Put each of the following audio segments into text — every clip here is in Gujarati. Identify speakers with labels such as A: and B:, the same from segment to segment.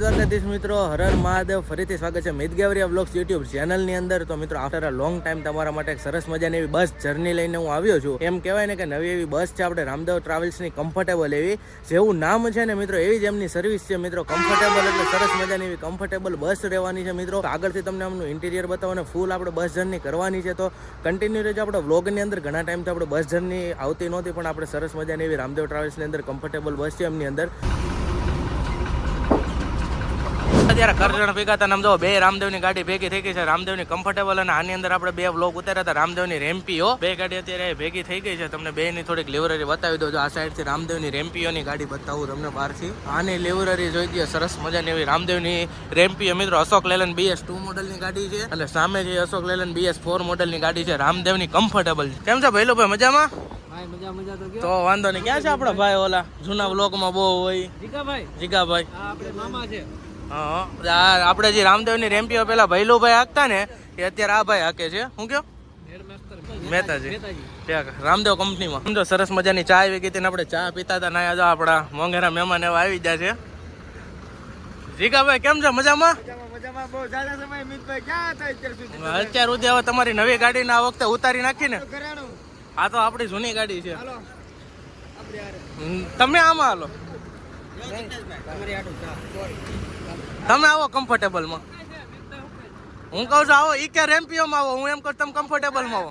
A: દ્વારકાધીશ મિત્રો, હર મહાદેવ. ફરીથી સ્વાગત છે મિત ગેવરિયા વ્લોગ્સ યુટ્યુબ ચેનલની અંદર. તો મિત્રો, આફ્ટર અ લોંગ ટાઈમ તમારા માટે એક સરસ મજાની એવી બસ જર્ની લઈને હું આવ્યો છું. એમ કહેવાય ને કે નવી એવી બસ છે આપણે રામદેવ ટ્રાવેલ્સની કમ્ફર્ટેબલ એવી. જેવું નામ છે ને મિત્રો, એવી જ એમની સર્વિસ છે મિત્રો. કમ્ફર્ટેબલ એટલે સરસ મજાની એવી કમ્ફર્ટેબલ બસ રહેવાની છે મિત્રો. આગળથી તમને આમનું ઇન્ટિરિયર બતાવો અને ફૂલ આપણે બસ જર્ની કરવાની છે. તો કન્ટિન્યુ રહેજો આપણે વ્લોગની અંદર. ઘણા ટાઈમથી આપણે બસ જર્ની આવતી નહોતી, પણ આપણે સરસ મજાની એવી રામદેવ ટ્રાવેલ્સની અંદર કમ્ફર્ટેબલ બસ છે એમની અંદર. અત્યારે કરજણ ભેગા હતા, આમ જો બે રામદેવની ગાડી ભેગી થઈ ગઈ છે. રામદેવની કમ્ફર્ટેબલ અને આની અંદર આપણે બે વ્લોગ ઉતાર્યા હતા. રામદેવની રેમ્પીઓ બે ગાડી અત્યારે ભેગી થઈ ગઈ છે. તમને બે ની થોડીક લિવરરી બતાવી દો. આ સાઈડ થી રામદેવની રેમ્પીઓની ગાડી બતાવું તમને બહારથી. આની લિવરરી જોઈ દઈએ, સરસ મજાની એવી રામદેવની રેમ્પીઓ મિત્રો. અશોક લેલન BS2 મોડલની ગાડી છે અને સામે જે અશોક લેલન BS4 મોડલની ગાડી છે રામદેવની કમ્ફર્ટેબલ. કેમ છે ભાઈ ભાઈ, મજામાં? તો વાંધો નહીં. ક્યાં છે આપડા ભાઈ ઓલા જૂના વ્લોગમાં બહુ હોય? જીગાભાઈ આપણે મામા છે. હા, આપણે જે રામદેવની રેમ્પીઓ પેલા ભૈલુભાઈ હાંકતા ને, એ અત્યારે આ ભાઈ હાકે છે. શું કયો? મહેતાજી રામદેવ કંપનીમાં. સમજો સરસ મજાની ચા આવી ગઈ હતી ને આપણે ચા પીતા હતા. ના જો આપણા મોંઘેરા મહેમાન એવા આવી ગયા છે. જીગાભાઈ કેમ છે? મજામાં? અત્યાર સુધી હવે તમારી નવી ગાડી આ વખતે ઉતારી નાખી ને? આ તો આપણી જૂની ગાડી છે. તમે આમાં હાલો, તમે આવો કમ્ફર્ટેબલ માં. હું કહું છું આવો. ઈ કે રેમ્પીઓ માં આવો. હું એમ કહું તમે કમ્ફર્ટેબલ માં આવો.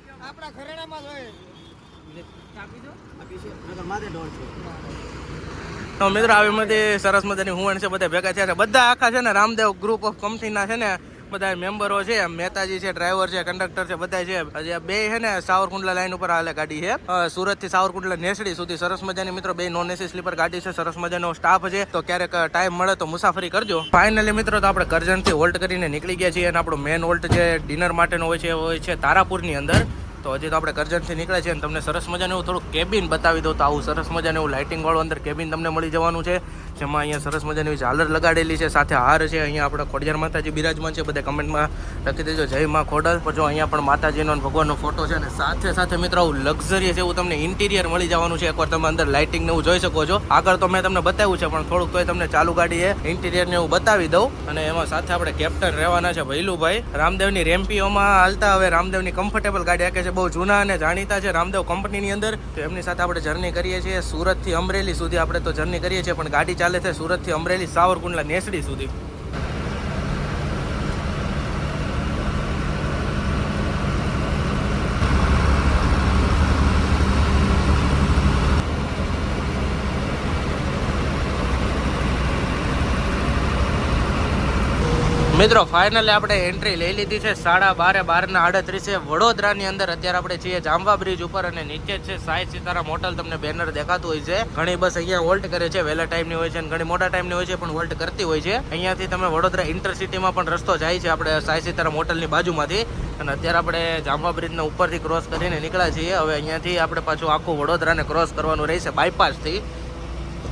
A: તો મિત્રો આવી બધી સરસ મજાની હુવણ છે, બધા ભેગા થયા છે. બધા આખા છે ને રામદેવ ગ્રુપ ઓફ કંપનીના છે ને બધા મેમ્બરો છે. મહેતાજી છે, ડ્રાઈવર છે, કંડક્ટર છે, બધા છે. બે છે ને સાવરકુંડલા લાઈન ઉપર હાલે ગાડી છે. સુરત થી સાવરકુંડલા નેસડી સુધી સરસ મજાની મિત્રો બે નોન એસી સ્લીપર ગાડી છે. સરસ મજાનો સ્ટાફ છે. તો ક્યારેક ટાઈમ મળે તો મુસાફરી કરજો. ફાઇનલી મિત્રો તો આપણે કરજણ થી હોલ્ટ કરીને નીકળી ગયા છીએ અને આપણો મેન હોલ્ટ જે ડિનર માટેનો હોય છે તારાપુરની અંદર. તો હજી તો આપણે કરજણથી નીકળે છે અને તમને સરસ મજાનું એવું થોડું કેબિન બતાવી દો. તો આવું સરસ મજાનું એવું લાઇટિંગ વાળું અંદર કેબિન તમને મળી જવાનું છે, જેમાં અહીંયા સરસ મજાની ઝાલર લગાડેલી છે, સાથે હાર છે. અહીંયા આપણે ખોડિયાર માતાજી બિરાજમાન છે. બધા કમેન્ટમાં લખી દેજો જય માં ખોડલ. પણ જો અહીંયા પણ માતાજીનો ભગવાનનો ફોટો છે અને સાથે સાથે મિત્રો આવું લક્ઝરિયસ એવું તમને ઇન્ટિરિયર મળી જવાનું છે. એકવાર તમે અંદર લાઇટિંગ ને એવું જોઈ શકો છો. આગળ તો મેં તમને બતાવ્યું છે, પણ થોડુંક તોય તમને ચાલુ ગાડીએ ઇન્ટિરિયર ને એવું બતાવી દઉં. અને એમાં સાથે આપણે કેપ્ટન રહેવાના છે ભૈલુભાઈ. રામદેવની રેમ્પીઓમાં હાલતા હવે રામદેવની કમ્ફર્ટેબલ ગાડી આકે છે. બહુ જૂના અને જાણીતા છે રામદેવ કંપનીની અંદર. તો એમની સાથે આપણે જર્ની કરીએ છીએ. સુરત થી અમરેલી સુધી આપણે તો જર્ની કરીએ છીએ, પણ ગાડી ચાલે છે સુરત થી અમરેલી સાવરકુંડલા નેસડી સુધી. મિત્રો ફાઇનલી આપણે એન્ટ્રી લઈ લીધી છે 12:30 વડોદરાની અંદર. અત્યારે આપણે છીએ જાંબા બ્રિજ ઉપર અને નીચે છે સાઈ સીતારામ હોટલ. તમને બેનર દેખાતું હોય છે. ઘણી બસ અહીંયા હોલ્ટ કરે છે. વહેલા ટાઈમની હોય છે અને ઘણી મોટા ટાઈમની હોય છે, પણ હોલ્ટ કરતી હોય છે. અહીંયાથી તમે વડોદરા ઇન્ટરસિટીમાં પણ રસ્તો જાય છે આપણે સાઈ સીતારામ હોટલની બાજુમાંથી. અને અત્યારે આપણે જાંબા બ્રિજના ઉપરથી ક્રોસ કરીને નીકળ્યા છીએ. હવે અહીંયાથી આપણે પાછું આખું વડોદરાને ક્રોસ કરવાનું રહેશે બાયપાસથી.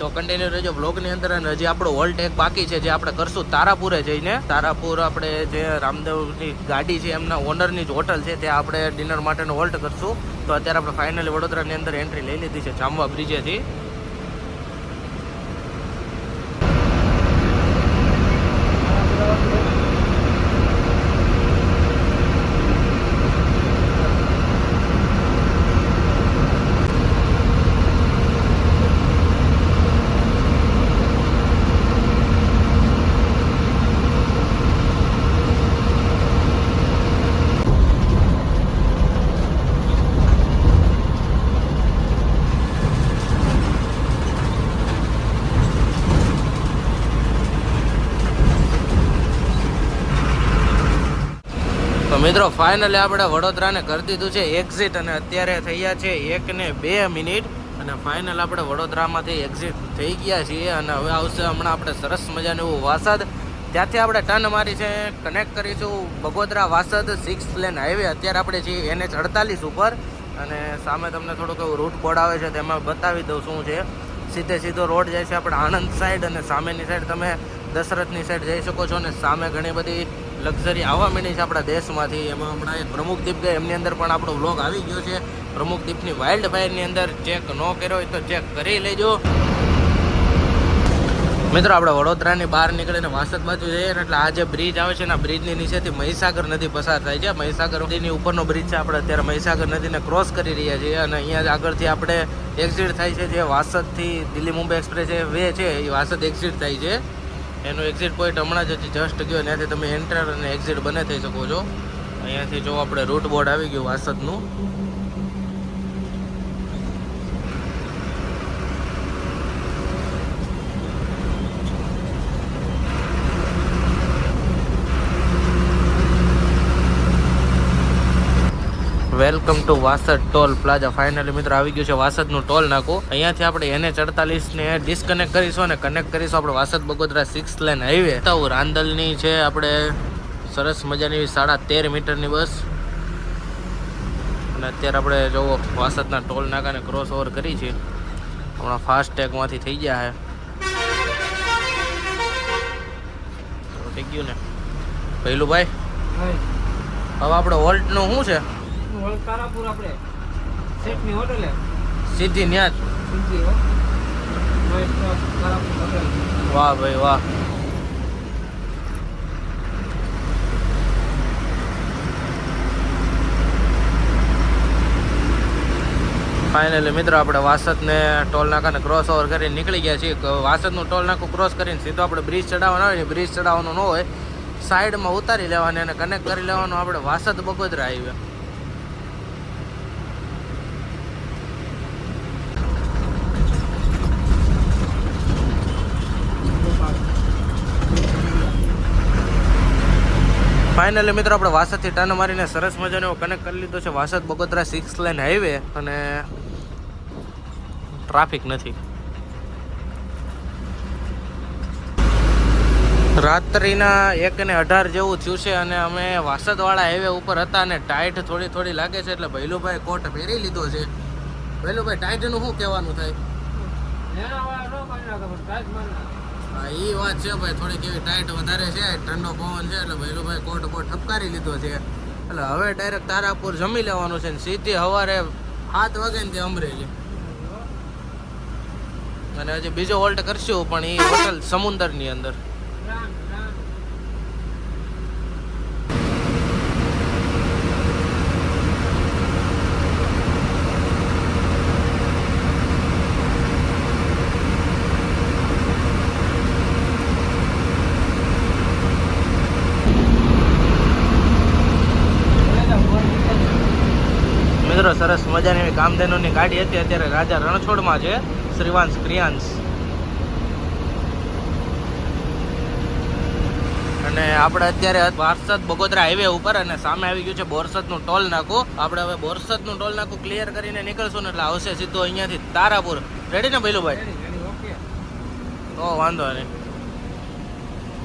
A: તો કન્ટિન્યુ રહેજો બ્લોગની અંદર. અને હજી આપણો હોલ્ટ એક બાકી છે, જે આપણે કરશું તારાપુરે જઈને. તારાપુર આપણે જે રામદેવની ગાડી છે એમના ઓનરની જ હોટલ છે, ત્યાં આપણે ડિનર માટેનો હોલ્ટ કરશું. તો અત્યારે આપણે ફાઇનલી વડોદરાની અંદર એન્ટ્રી લઈ લીધી છે જાંબા બ્રિજેથી. મિત્રો ફાઇનલી આપણે વડોદરાને કરી દીધું છે એક્ઝિટ અને અત્યારે થયા છે 1:02. અને ફાઇનલ આપણે વડોદરામાંથી એક્ઝિટ થઈ ગયા છીએ. અને હવે આવશે હમણાં આપણે સરસ મજાનું એવું વાસદ. ત્યાંથી આપણે ટર્ન મારી છે, કનેક્ટ કરીશું બગોદરા વાસદ 6 લેન હાઈવે. અત્યારે આપણે છીએ NH48 ઉપર. અને સામે તમને થોડુંક એવું રૂટ બોર્ડ આવે છે, તેમાં બતાવી દઉં શું છે. સીધો રોડ જાય છે આપણે આણંદ સાઈડ, અને સામેની સાઈડ તમે દશરથની સાઈડ જઈ શકો છો. અને સામે ઘણી બધી લક્ઝરી આવવા માંડી છે આપણા દેશમાંથી. એમાં હમણાં એક પ્રમુખદ્વીપ ગઈ, એમની અંદર પણ આપણો વ્લોગ આવી ગયો છે. પ્રમુખદ્વીપની વાઇલ્ડ ફાયરની અંદર ચેક ન કર્યો હોય તો ચેક કરી લેજો. મિત્રો આપણે વડોદરાની બહાર નીકળીને વાસદ બાજુ જઈએ ને એટલે આ જે બ્રિજ આવે છે ને આ બ્રિજની નીચેથી મહીસાગર નદી પસાર થાય છે. મહીસાગર નદીની ઉપરનો બ્રિજ છે. આપણે અત્યારે મહીસાગર નદીને ક્રોસ કરી રહ્યા છીએ અને અહીંયા જ આગળથી આપણે એક્ઝિટ થાય છે જે વાસદથી દિલ્હી મુંબઈ એક્સપ્રેસ વે છે એ વાસદ એક્ઝિટ થાય છે. એનું એક્ઝિટ પોઈન્ટ હમણાં જ જસ્ટ ગયો ત્યાંથી તમે એન્ટર અને એક્ઝિટ બને થઈ શકો છો. અહીંયાથી જો આપણે રૂટ બોર્ડ આવી ગયું વાસદનું. Welcome to Vasad toll plaza. Finally મિત્રો આવી ગયું છે વાસદનું ટોલ નાકું. અહીંયાથી આપણે NH48 ને ડિસ્કનેક્ટ કરીશું અને કનેક્ટ કરીશું આપણે વાસદ બગોદરા 6 લેન હાઈવે. તો રાંદલની છે આપણે સરસ મજાની 13.5 મીટરની બસ. અને અત્યારે આપણે જો વાસદના ટોલ નાકાને ક્રોસ ઓવર કરી છે. હમણાં ફાસ્ટ ટેગમાંથી થઈ ગયા છે. થઈ ગયું ને પહેલું ભાઈ. હવે આપણે વોલ્ટનું શું છે
B: તારાપુર આપણે સેટની હોટલ હે
A: સીધી ન્યા
B: સીધી હો તારાપુર હોટલ.
A: વાહ ભાઈ વાહ. ફાઇનલી મિત્રો આપણે વાસદને ટોલ નાકાને ક્રોસ ઓવર કરીને નીકળી ગયા છીએ. વાસદનું ટોલ નાકું ક્રોસ કરીને સીધો આપણે બ્રિજ ચડાવવાનો હોય ને બ્રિજ ચડાવવાનું ન હોય સાઈડમાં ઉતારી લેવાની અને કનેક્ટ કરી લેવાનું આપણે વાસદ બગોદરા હાઈવે. ફાઇનલી મિત્રો આપણે વાસદથી ટર્ન મારીને સરસ મજાનો એવો કનેક્ટ કરી લીધો છે વાસદ બગોદરા 6 લેન હાઈવે અને ટ્રાફિક નથી. રાત્રિના 1:18 જેવું થયું છે અને અમે વાસદવાળા હાઈવે ઉપર હતા અને ટાઈટ થોડી લાગે છે એટલે ભૈલુભાઈ કોટ પહેરી લીધો છે. ભૈલુભાઈ ટાઈટનું શું કહેવાનું થાય? હા એ વાત છે ભાઈ, થોડીક એવી ટાઈટ વધારે છે, ઠંડો પવન છે એટલે ભૈલુભાઈ કોટ ઠપકારી લીધો છે. એટલે હવે ડાયરેક્ટ તારાપુર જમી લેવાનું છે ને સીધી સવારે 7 વાગે ને તે અમરેલી. અને હજી બીજો વોલ્ટ કરશું પણ એ હોટલ સમુંદરની અંદર. મિત્રો સરસ મજાની એવી કામધેનુની ગાડી હતી. અત્યારે રાજા રણછોડમાં છે શ્રીવાંશ ક્રિયાંશ. અને આપણે અત્યારે વાસદ બગોદરા હાઈવે ઉપર અને સામે આવી ગયું છે બોરસદનું ટોલ નાકું. આપણે હવે બોરસદનું ટોલ નાકું ક્લિયર કરીને નીકળશું ને એટલે આવશે સીધો અહીંયાથી તારાપુર. રેડી ને ભૈલુભાઈ? તો વાંધો નહીં.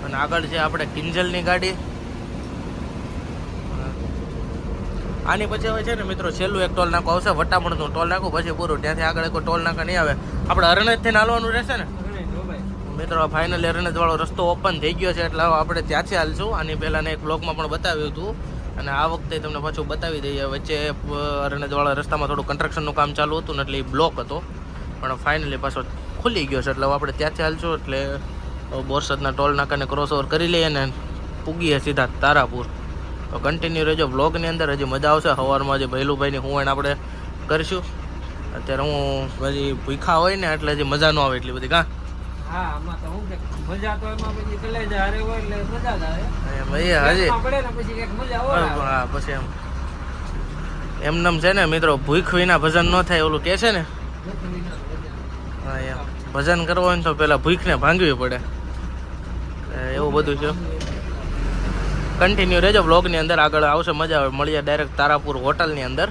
A: અને આગળ છે આપણે કિંજલની ગાડી. આની પછી હવે છે ને મિત્રો છેલ્લું એક ટોલ નાકું આવશે વટામણનું ટોલ નાકું, પછી પૂરું. ત્યાંથી આગળ કોઈ ટોલ નાકા નહીં આવે. આપણે અરણેજથી હાલવાનું રહેશે ને મિત્રો? ફાઇનલી અરણેજ વાળો રસ્તો ઓપન થઈ ગયો છે એટલે આપણે ત્યાંથી હાલશું. આની પહેલાં એક બ્લોગમાં પણ બતાવ્યું હતું અને આ વખતે તમને પાછું બતાવી દઈએ. વચ્ચે અરણેજ વાળા રસ્તામાં થોડું કન્સ્ટ્રક્શનનું કામ ચાલુ હતું ને એટલે એ બ્લોક હતો પણ ફાઇનલી પાછો ખુલી ગયો છે એટલે આપણે ત્યાંથી હાલશું. એટલે બોરસદના ટોલ નાકાને ક્રોસ ઓવર કરી લઈએ ને પૂગીએ સીધા તારાપુર. તો કન્ટિન્યુ રહેજો બ્લોગની અંદર, હજી મજા આવશે. સવારમાં જે ભૈલુભાઈની હું આપણે કરીશું. અત્યારે હું પછી ભૂખા હોય ને એટલે હજી મજા ન આવે એટલી બધી. કાં પછી એમનેમ છે ને મિત્રો, ભૂખ વિના ભજન ન થાય ઓલું કે છે ને. હા એમ ભજન કરવું હોય ને તો પેલા ભૂખને ભાંગવી પડે, એવું બધું છે. કન્ટિન્યુ રહેજો બ્લોગની અંદર, આગળ આવશે મજા આવે. મળીએ ડાયરેક્ટ તારાપુર હોટલની અંદર.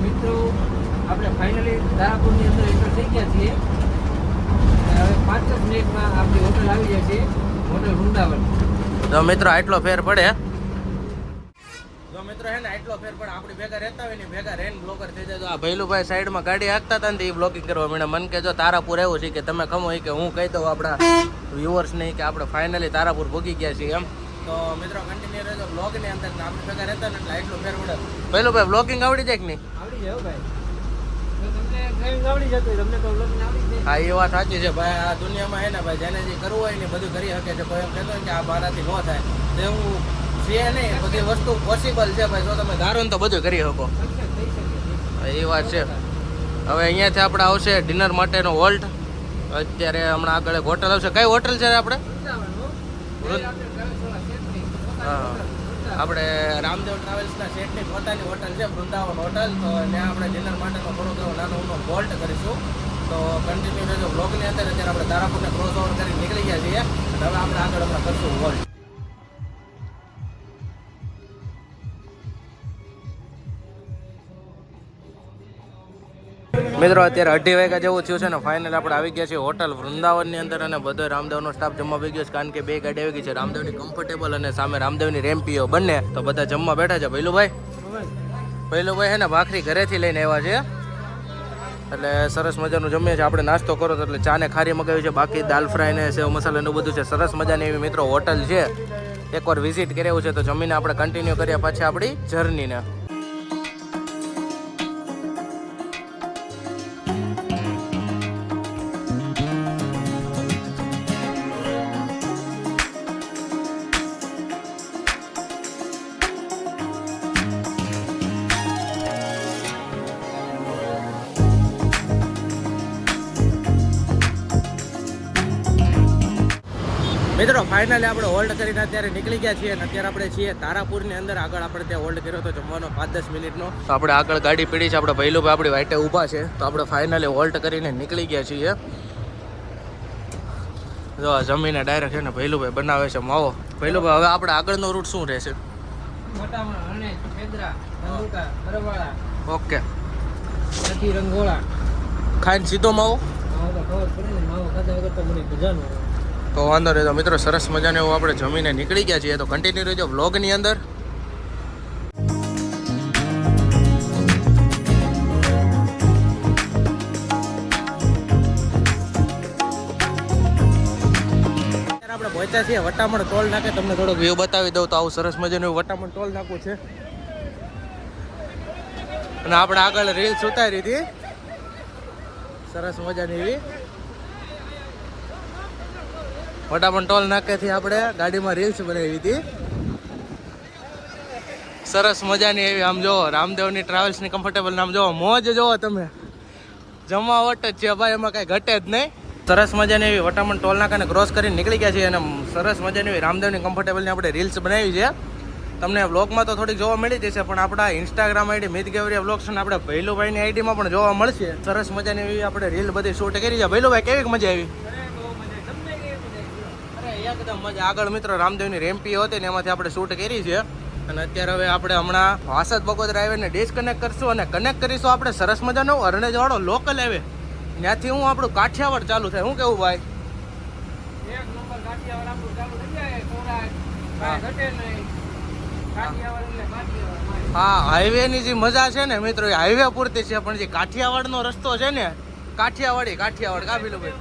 B: મિત્રો આપણે ફાઇનલી તારાપુરની અંદર એન્ટર થઈ ગયા છીએ. હવે 5 જ મિનિટમાં આપણી હોટલ આવી જાય છે, હોટલ વૃંદાવન.
A: તો મિત્રો આટલો ફેર પડે. મિત્રો હે ને આટલો ફેર પણ આપણી ભેગા રહેતા હોય ને ભેગા રેન બ્લોગર થઈ જાય. તો આ ભૈલુભાઈ સાઈડમાં ગાડી હાંકતા હતા ને એ બ્લોગિંગ કરવા મને મન કે જો તારાપુર એવું છે કે તમે ખમો કે હું કહી દઉં આપણા વ્યુઅર્સ નહીં કે આપણે ફાઇનલી તારાપુર ભોગી ગયા છીએ એમ. તો મિત્રો કન્ટિન્યુ રહેજો બ્લોગની અંદર. આપણી ભેગા રહેતા ને એટલે આટલો ફેર પડે. ભૈલુભાઈ બ્લોગિંગ આવડી જાય કે નહીં?
B: આવડી જાય ભાઈ. તમને ડ્રાઇવિંગ આવડી જતું હોય, તમને તો લગ્ન આવડી જ
A: હા એ વાત સાચી છે ભાઈ. આ દુનિયામાં હે ને ભાઈ જેને જે કરવું હોય ને એ બધું કરી શકે છે. કોઈ એમ કહેતો હોય કે આ મારાથી ન થાય તો એવું છે નહીં. બધી વસ્તુ પોસિબલ છે ભાઈ. જો તમે ધારો ને તો બધું કરી શકો.
B: સક્સેસ થઈ શકે છે.
A: એ વાત છે. હવે અહીંયાથી આપણે આવશે ડિનર માટેનો વોલ્ટ. અત્યારે હમણાં આગળ એક હોટલ આવશે. કઈ હોટલ છે આપણે? હા, આપણે રામદેવ ટ્રાવેલ્સના શેઠની પોતાની હોટલ છે, વૃંદાવન હોટલ. તો ત્યાં આપણે ડિનર માટેનો થોડોક એવો નાનો ઊનો વોલ્ટ કરીશું. તો કન્ટિન્યુ રહેજો બ્લોગની અંદર. અત્યારે આપણે તારાપુરને ક્રોસ ઓવર કરી નીકળી ગયા છીએ. હવે આપણે આગળ હમણાં કરશું વોલ્ટ. મિત્રો અત્યારે 2:30 વાગ્યા જેવું થયું છે ને ફાઇનલ આપણે આવી ગયા છીએ હોટલ વૃંદાવનની અંદર. અને બધો રામદેવનો સ્ટાફ જમવા આવી ગયો છે, કારણ કે 2 ગાડી આવી ગઈ છે, રામદેવની કમ્ફર્ટેબલ અને સામે રામદેવની રેમ્પીઓ બંને. તો બધા જમવા બેઠા છે. ભૈલુભાઈ હે ને ભાખરી ઘરેથી લઈને આવ્યા છે, એટલે સરસ મજાનું જમીએ છીએ. આપણે નાસ્તો કરો તો એટલે ચા ને ખારી મગાવી છે, બાકી દાલ ફ્રાય ને સેવ મસાલા ને બધું છે. સરસ મજાની એવી મિત્રો હોટલ છે, એકવાર વિઝિટ કર્યું છે. તો જમીને આપણે કન્ટિન્યુ કરીએ પાછી આપણી જર્નીને. મિત્રો ફાઇનલી આપણે હોલ્ડ કરીને અત્યારે નીકળી ગયા છીએ. અને અત્યારે આપણે છીએ તારાપુરની અંદર. આગળ આપણે ત્યાં હોલ્ડ કર્યો હતો જમવાનો 5-10 મિનિટનો. તો આપણે આગળ ગાડી પડી છે, આપણે ભૈલુભાઈ આપણી વાઈટે ઊભા છે. તો આપણે ફાઇનલી હોલ્ડ કરીને નીકળી ગયા છીએ. જો જમીને ડાયરેક્ટ છે ને ભૈલુભાઈ બનાવે છે માવો. ભૈલુભાઈ હવે આપણે આગળનો રૂટ શું રહેશે? ઓકે, ખાઈને સીધો માવો. તો વાંધો નહીં. તો મિત્રો સરસ મજાને એવું આપણે જમીને નીકળી ગયા છીએ. તો કન્ટિન્યુ રહેજો વ્લોગની અંદર. આપણે પહોંચ્યા છીએ વટામણ ટોલ નાકે. તમને થોડોક વ્યૂ બતાવી દઉં તો આવું સરસ મજાનું વટામણ ટોલ નાકું છે. અને આપણે આગળ રીલ્સ ઉતારી હતી સરસ મજાની એવી. વટામણ ટોલ નાકેથી આપણે ગાડીમાં રીલ્સ બનાવી હતી સરસ મજાની એવી. આમ જોવો રામદેવની ટ્રાવેલ્સની કમ્ફર્ટેબલ નામ જોવો, મોજ જોવો તમે. જમાવટ જ છે ભાઈ, એમાં કાંઈ ઘટે જ નહીં. સરસ મજાની એવી વટામણ ટોલ નાકાને ક્રોસ કરીને નીકળી ગયા છીએ. અને સરસ મજાની એવી રામદેવની કમ્ફર્ટેબલની આપણે રીલ્સ બનાવી છે. તમને વ્લોગમાં તો થોડીક જોવા મળી જશે, પણ આપણા ઇન્સ્ટાગ્રામ આઈડી મિત ગેવરિયા વ્લોગ્સ અને આપણે ભૈલુભાઈની આઈડીમાં પણ જોવા મળશે. સરસ મજાની એવી આપણે રીલ બધી શૂટ કરી છે. ભૈલુભાઈ કેવી મજા આવી? એકદમ મજા. આગળ મિત્રો રામદેવની રેમ્પી હતી ને એમાંથી આપણે શૂટ કરી છે. અને અત્યારે હવે આપણે હમણાં વાસદ બગોદરા હાઈવેને ડિસ્કનેક્ટ કરશું અને કનેક્ટ કરીશું આપણે સરસ મજાનો અરણેજ વાળો લોકલ હાઈવે. ત્યાંથી હું આપણું કાઠિયાવાડ ચાલુ થાય. શું કેવું ભાઈ?
B: એક નંબર કાઠિયાવાડ આપણું ચાલુ થઈ જાય. ઘટે નહીં.
A: હા, હાઈવેની જે મજા છે ને મિત્રો એ હાઈવે પૂરતી છે, પણ જે કાઠિયાવાડનો રસ્તો છે ને કાઠિયાવાડ કાપીલું ભાઈ.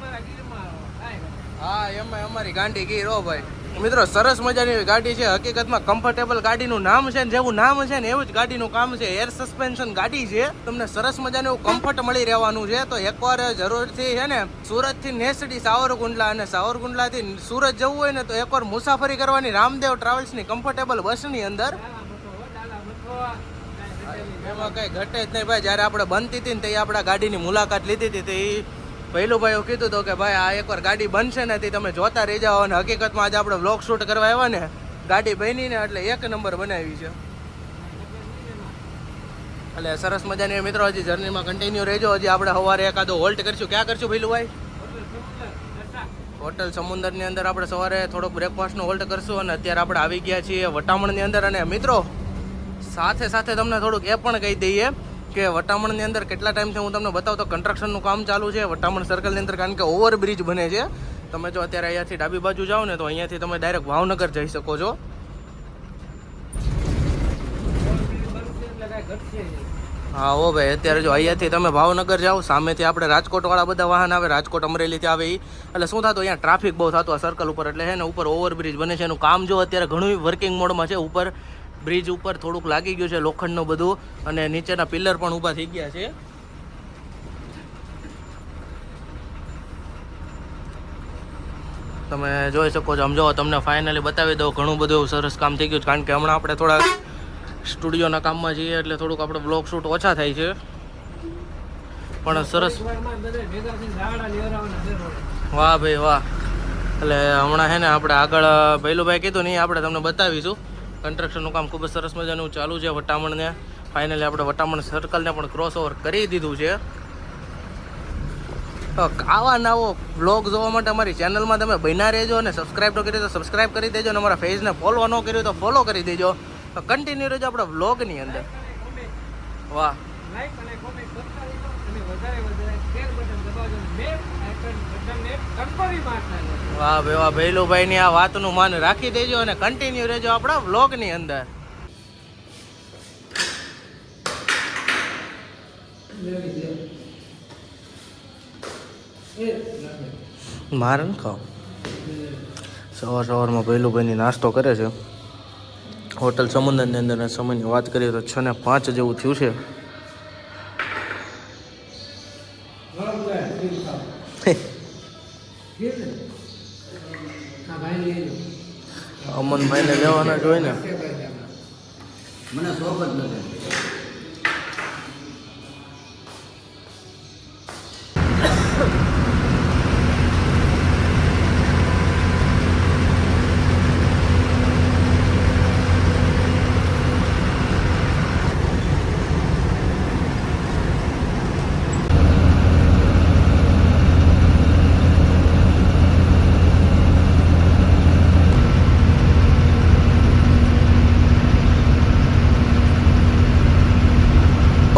A: હા, એમાં અમારી ગાંડી ગીર હો ભાઈ. મિત્રો સરસ મજાની ગાડી છે. હકીકતમાં કમ્ફર્ટેબલ ગાડીનું નામ છે ને જેવું નામ છે ને એવું જ ગાડીનું કામ છે. એર સસ્પેન્શન ગાડી છે. તમને સરસ મજાનું એવું કમ્ફર્ટ મળી રહેવાનું છે. તો એકવાર જરૂરથી છે ને સુરતથી નેસડી સાવરકુંડલા અને સાવરકુંડલાથી સુરત જવું હોય ને તો એકવાર મુસાફરી કરવાની રામદેવ ટ્રાવેલ્સની કમ્ફર્ટેબલ બસની અંદર. એમાં કઈ ઘટે જ નહીં ભાઈ. જ્યારે આપણે બનતી હતી ને તે આપણા ગાડીની મુલાકાત લીધી હતી. તે ભૈલુભાઈ એવું કીધું હતું કે ભાઈ આ એકવાર ગાડી બનશે ને તે તમે જોતા રહી જાઓ. અને હકીકતમાં આજે આપણે વ્લોગ શૂટ કરવા આવ્યા ને ગાડી બની ને એટલે 1 નંબર બનાવી છે. એટલે સરસ મજાની મિત્રો હજી જર્નીમાં કન્ટિન્યુ રહેજો. હજી આપણે સવારે એકાદો હોલ્ટ કરીશું. ક્યાં કરશું ભૈલુભાઈ? હોટલ સમુંદરની અંદર આપણે સવારે થોડોક બ્રેકફાસ્ટનો હોલ્ટ કરશું. અને અત્યારે આપણે આવી ગયા છીએ વટામણની અંદર. અને મિત્રો સાથે સાથે તમને થોડુંક એ પણ કહી દઈએ કે વટામણની અંદર કેટલા ટાઈમથી હું તમને બતાવું તો કન્સ્ટ્રક્શનનું કામ ચાલુ છે વટામણ સર્કલની અંદર. કારણ કે ઓવરબ્રિજ બને છે. તમે જો અત્યારે અહીંયાથી ડાબી બાજુ જાઓ ને તો અહીંયાથી તમે ડાયરેક્ટ ભાવનગર જઈ શકો છો. હા હો ભાઈ, અત્યારે જો અહીંયાથી તમે ભાવનગર જાઓ, સામેથી આપણે રાજકોટવાળા બધા વાહન આવે, રાજકોટ અમરેલીથી આવે. એટલે શું થતું અહીંયા ટ્રાફિક બહુ થતું આ સર્કલ ઉપર. એટલે છે ને ઉપર ઓવરબ્રિજ બને છે. એનું કામ જો અત્યારે ઘણું વર્કિંગ મોડમાં છે. ઉપર બ્રિજ ઉપર થોડુંક લાગી ગયું છે લોખંડનું બધું. અને નીચેના પિલર પણ ઊભા થઈ ગયા છે. તમે જોઈ શકો છો. આમ જો તમને ફાઇનલી બતાવી દઉં, ઘણું બધું એવું સરસ કામ થઈ ગયું છે. કારણ કે હમણાં આપણે થોડા સ્ટુડિયોના કામમાં છીએ એટલે થોડુંક આપણે બ્લોગ શૂટ ઓછા થાય છે, પણ સરસ. વાહ ભાઈ વાહ. એટલે હમણાં હે ને આપણે આગળ ભૈલુભાઈ કીધું ને આપણે તમને બતાવીશું. કન્સ્ટ્રક્શનનું કામ ખૂબ જ સરસ મજાનું ચાલુ છે. વટામણને ફાઇનલી આપણે વટામણ સર્કલને પણ ક્રોસ ઓવર કરી દીધું છે. તો આવા નવો બ્લોગ જોવા માટે અમારી ચેનલમાં તમે બન્યા રહેજો, અને સબસ્ક્રાઈબ ન કરી તો સબસ્ક્રાઈબ કરી દેજો, અને અમારા પેજને ફોલો ન કર્યું તો ફોલો કરી દેજો. તો કન્ટિન્યુ રહેજો આપણા બ્લોગની અંદર. વાહ વાહ ભાઈ વાહ. ભૈલુભાઈની આ વાતનું માન રાખી દેજો અને કન્ટિન્યુ રહેજો આપણા વ્લોગની અંદર. મારે ને ખાવ સવારમાં ભૈલુભાઈની નાસ્તો કરે છે હોટલ સમુદ્રની અંદર. સમયની વાત કરીએ તો 6:05 જેવું થયું છે. અમનભાઈને લેવાના જ હોય ને.
B: મને શોખ જ નથી.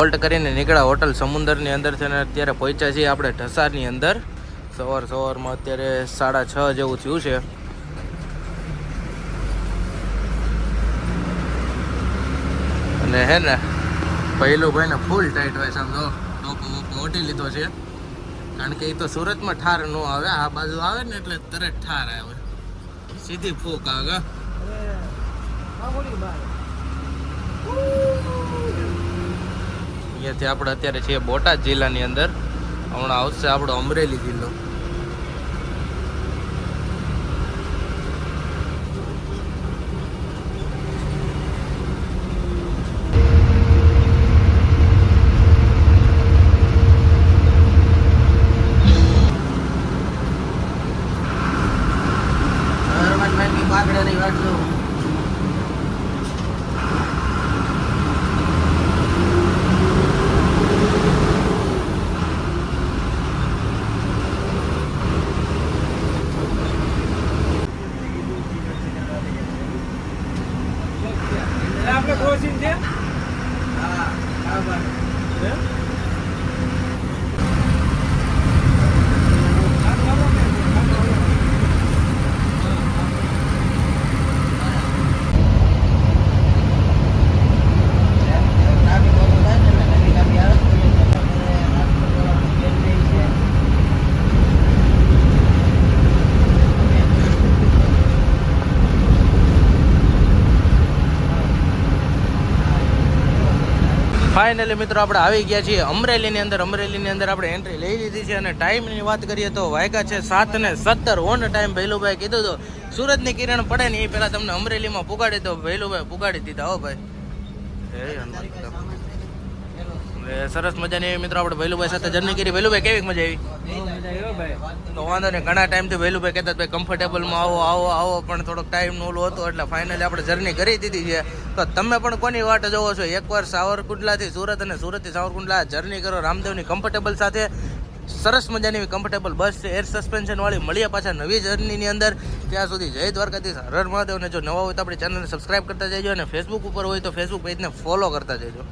A: હોલ્ટ કરીને નીકળ્યા હોટલ સમુદ્રની અંદર છે, અને અત્યારે પહોંચ્યા છીએ આપણે ઢસારની અંદર. સવારમાં અત્યારે 6:30 જેવું થયું છે. અને હે ને ભૈલુભાઈને ફૂલ ટાઈટ હોય સમજો, ટોપો ઓટી લીધો છે. કારણ કે એ તો સુરતમાં ઠાર ન આવે, આ બાજુ આવે ને એટલે તરત ઠાર આવે, સીધી ફૂક આવે. અહીંયાથી આપણે અત્યારે છીએ બોટાદ જિલ્લાની અંદર. હમણાં આવશે આપણો અમરેલી જિલ્લો. આપણે ક્રોસિંગ છે. હા બરાબર છે. ફાઇનલી મિત્રો આપણે આવી ગયા છીએ અમરેલીની અંદર. અમરેલીની અંદર આપણે એન્ટ્રી લઈ લીધી છે, અને ટાઈમની વાત કરીએ તો વાગ્યા છે 7:17 ઓન ટાઈમ. ભૈલુભાઈ કીધું તો સુરતની કિરણ પડે ને એ પહેલાં તમને અમરેલીમાં પુગાડી દો. ભૈલુભાઈ પુગાડી દીધા. હો ભાઈ સરસ મજાની એવી મિત્રો આપણે ભૈલુભાઈ સાથે જર્ની કરી. ભૈલુભાઈ કેવી મજા આવી? તો વાંધો નહીં, ઘણા ટાઈમથી ભૈલુભાઈ કહેતા ભાઈ કમ્ફર્ટેબલમાં આવો પણ થોડોક ટાઈમ ઓલું હતું એટલે ફાઇનલી આપણે જર્ની કરી દીધી છે. તો તમે પણ કોની વાટ જોવો છો? એકવાર સાવરકુંડલાથી સુરત અને સુરતથી સાવરકુંડલા જર્ની કરો રામદેવની કમ્ફર્ટેબલ સાથે. સરસ મજાની કમ્ફર્ટેબલ બસ છે, એર સસ્પેન્શન વાળી. મળીએ પાછા નવી જર્નીની અંદર. ત્યાં સુધી જય દ્વારકાધીશ, હર હર મહાદેવ. અને જો નવા હોય તો આપણી ચેનલને સબસ્ક્રાઈબ કરતા જજો, અને ફેસબુક ઉપર હોય તો ફેસબુક પેજને ફોલો કરતા જજો.